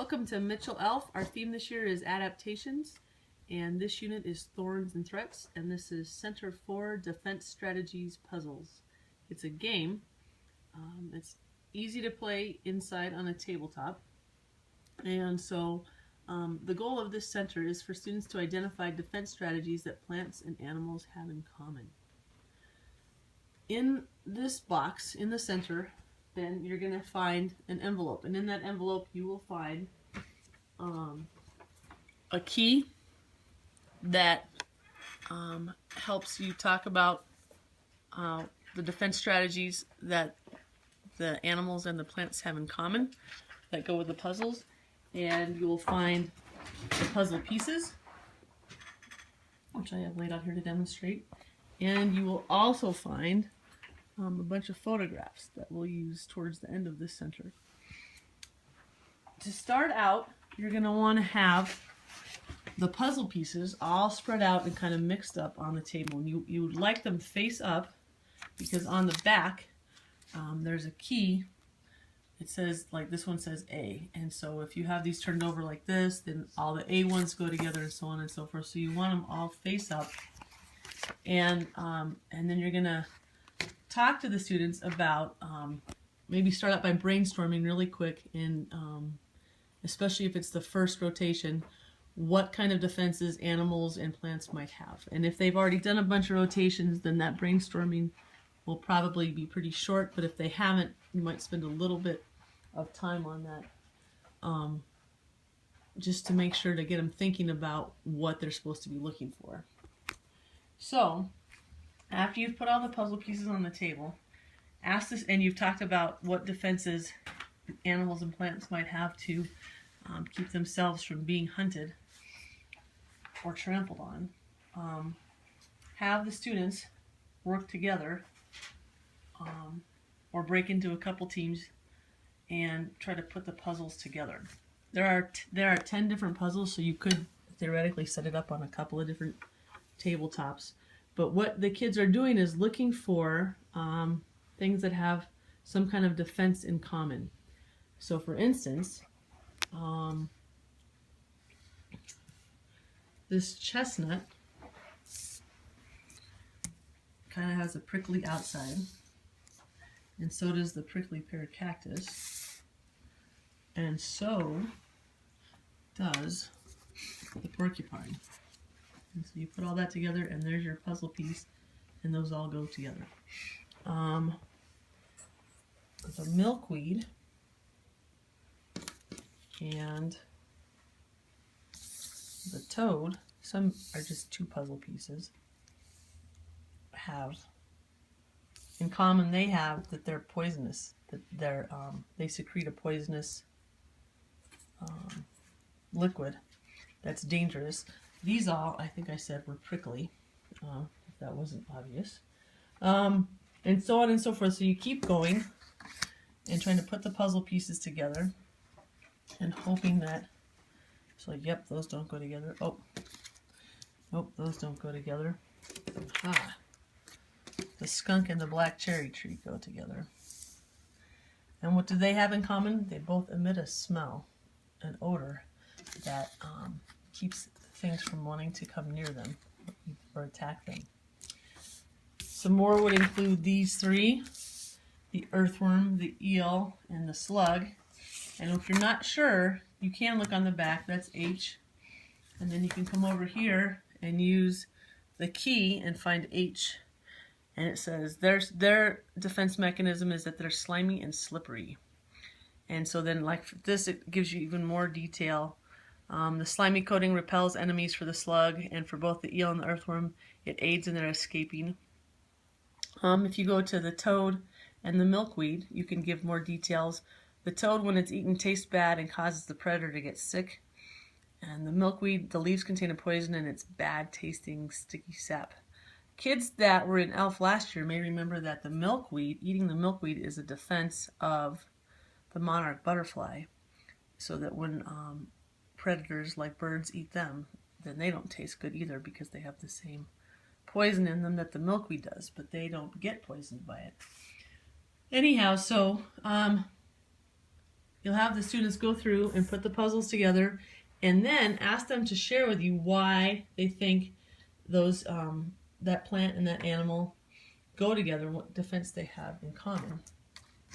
Welcome to Mitchell Elf. Our theme this year is Adaptations, and this unit is Thorns and Threats, and this is Center 4 Defense Strategies Puzzles. It's a game. It's easy to play inside on a tabletop, and so the goal of this center is for students to identify defense strategies that plants and animals have in common. In this box, in the center, then you're going to find an envelope, and in that envelope you will find a key that helps you talk about the defense strategies that the animals and the plants have in common that go with the puzzles, and you will find the puzzle pieces, which I have laid out here to demonstrate, and you will also find a bunch of photographs that we'll use towards the end of this center. To start out, you're going to want to have the puzzle pieces all spread out and kind of mixed up on the table. And you would like them face up, because on the back there's a key. It says, like this one says A, and so if you have these turned over like this, then all the A ones go together and so on and so forth. So you want them all face up, and then you're going to talk to the students about, maybe start out by brainstorming really quick, and especially if it's the first rotation, what kind of defenses animals and plants might have. And if they've already done a bunch of rotations, then that brainstorming will probably be pretty short, but if they haven't, you might spend a little bit of time on that, just to make sure to get them thinking about what they're supposed to be looking for. So after you've put all the puzzle pieces on the table, ask this, and you've talked about what defenses animals and plants might have to keep themselves from being hunted or trampled on, have the students work together, or break into a couple teams and try to put the puzzles together. There are 10 different puzzles, so you could theoretically set it up on a couple of different tabletops. But what the kids are doing is looking for things that have some kind of defense in common. So for instance, this chestnut kind of has a prickly outside, and so does the prickly pear cactus, and so does the porcupine. And so you put all that together, and there's your puzzle piece, and those all go together. The milkweed and the toad, some are just two puzzle pieces, have in common, they have that they're poisonous, that they secrete a poisonous liquid that's dangerous. These all, I think I said, were prickly, if that wasn't obvious. And so on and so forth. So you keep going and trying to put the puzzle pieces together and hoping that, so yep, those don't go together. Oh, nope, those don't go together. Aha. The skunk and the black cherry tree go together. And what do they have in common? They both emit a smell, an odor that keeps things from wanting to come near them or attack them. Some more would include these three: the earthworm, the eel, and the slug. And if you're not sure, you can look on the back, that's H, and then you can come over here and use the key and find H, and it says their defense mechanism is that they're slimy and slippery. And so then, like for this, it gives you even more detail. The slimy coating repels enemies for the slug, and for both the eel and the earthworm, it aids in their escaping. If you go to the toad and the milkweed, you can give more details. The toad, when it's eaten, tastes bad and causes the predator to get sick. And the milkweed, the leaves contain a poison and it's bad tasting sticky sap. Kids that were in ELF last year may remember that the milkweed, eating the milkweed, is a defense of the monarch butterfly, so that when predators like birds eat them, then they don't taste good either, because they have the same poison in them that the milkweed does, but they don't get poisoned by it. Anyhow, so you'll have the students go through and put the puzzles together, and then ask them to share with you why they think those that plant and that animal go together, what defense they have in common.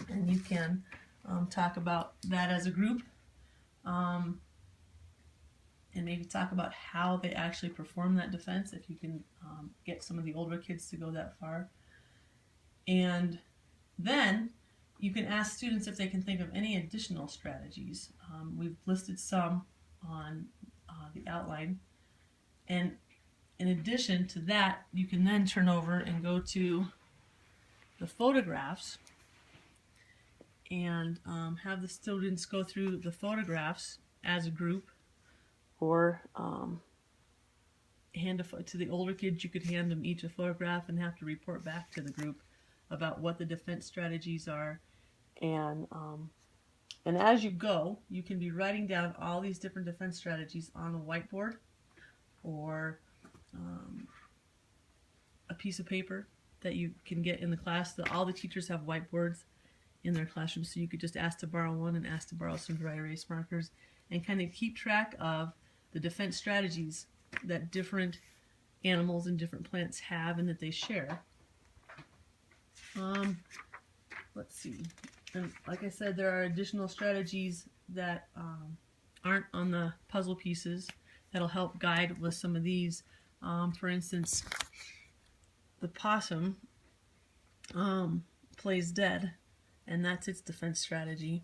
And you can talk about that as a group, and maybe talk about how they actually perform that defense, if you can get some of the older kids to go that far. And then you can ask students if they can think of any additional strategies. We've listed some on the outline. And in addition to that, you can then turn over and go to the photographs and have the students go through the photographs as a group, or hand to the older kids, you could hand them each a photograph and have to report back to the group about what the defense strategies are. And as you go, you can be writing down all these different defense strategies on a whiteboard, or a piece of paper that you can get in the class. All the teachers have whiteboards in their classrooms, so you could just ask to borrow one and ask to borrow some dry erase markers, and kind of keep track of the defense strategies that different animals and different plants have and that they share. Let's see. And like I said, there are additional strategies that aren't on the puzzle pieces that'll help guide with some of these. For instance, the possum plays dead, and that's its defense strategy.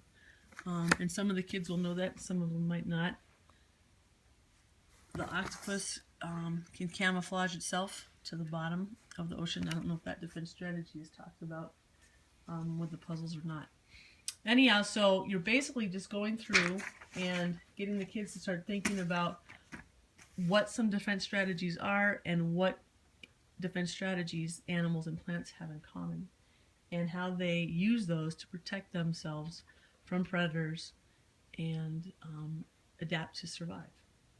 And some of the kids will know that, some of them might not. The octopus can camouflage itself to the bottom of the ocean. I don't know if that defense strategy is talked about with the puzzles or not. Anyhow, so you're basically just going through and getting the kids to start thinking about what some defense strategies are and what defense strategies animals and plants have in common, and how they use those to protect themselves from predators and adapt to survive.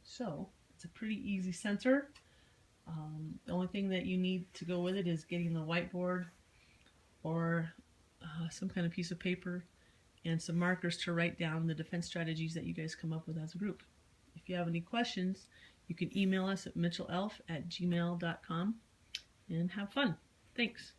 So it's a pretty easy center. The only thing that you need to go with it is getting the whiteboard or some kind of piece of paper and some markers to write down the defense strategies that you guys come up with as a group. If you have any questions, you can email us at mitchellelf@gmail.com, and have fun. Thanks.